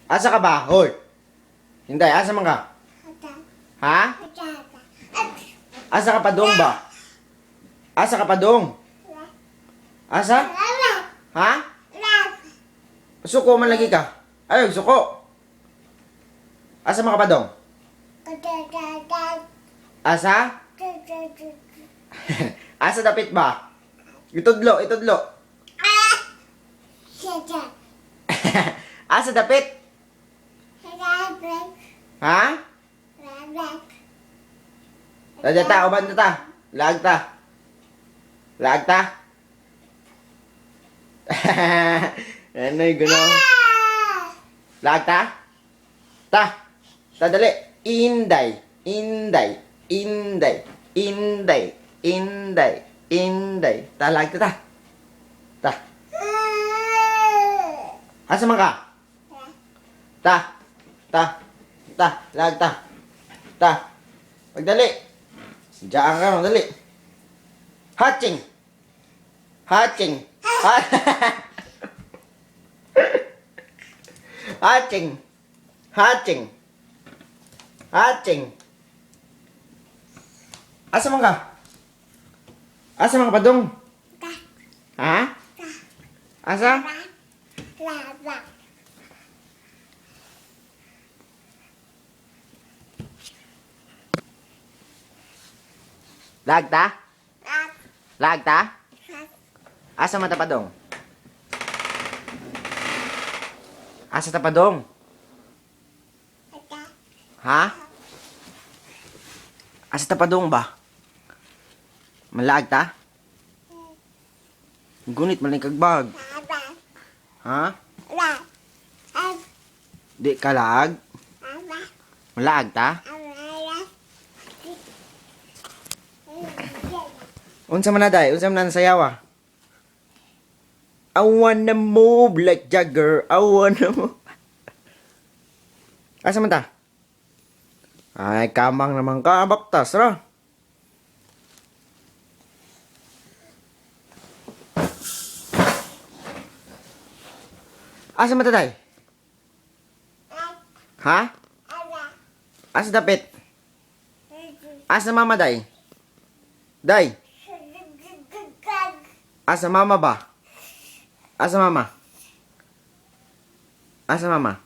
Asa ka ba? Hoy. Hinday, asa man ka? Ha? Asa ka pa dong ba? Asa ka pa dong? Asa? Ha? Suko man lagi ka. Ay, suko. Asa man ka pa dong? Asa? Asa dapit ba? Itudlo, itudlo. Asa dapit? Ha? Dada uban ta. Lag ta. Lag ta. Ano yung gano'n? Lag ta? Ta. Ta dali. Inday. Inday. Inday. Inday. Inday. Inday. Ta lag ta ta. Ta. Asa man ka? Ta. Ta. Ta. Lag ta. Ta. Pagdali. Diyan ka, dali. Hatching. Hatching. Hatching. Hatching. Hatching. Asa man ka? Asa man ka pa dong? Ha? Asa? Lagta? Lagta? Asa man ta pa dong? Asa ta pa dong? Ha? Asa ta pa dong ba? Malagta? Gunit man lang kagbag. Ha? Di ka lag? Malagta? Unsa man na day? Unsa man na sayawa? I wanna move like Jagger. I wanna move. Asa man ta? Ay, kamang naman ka. Baktas ra. Asa man ta day? Ha? Asa dapit? Asa mama day? Day? Asa mama ba? Asa mama? Asa mama?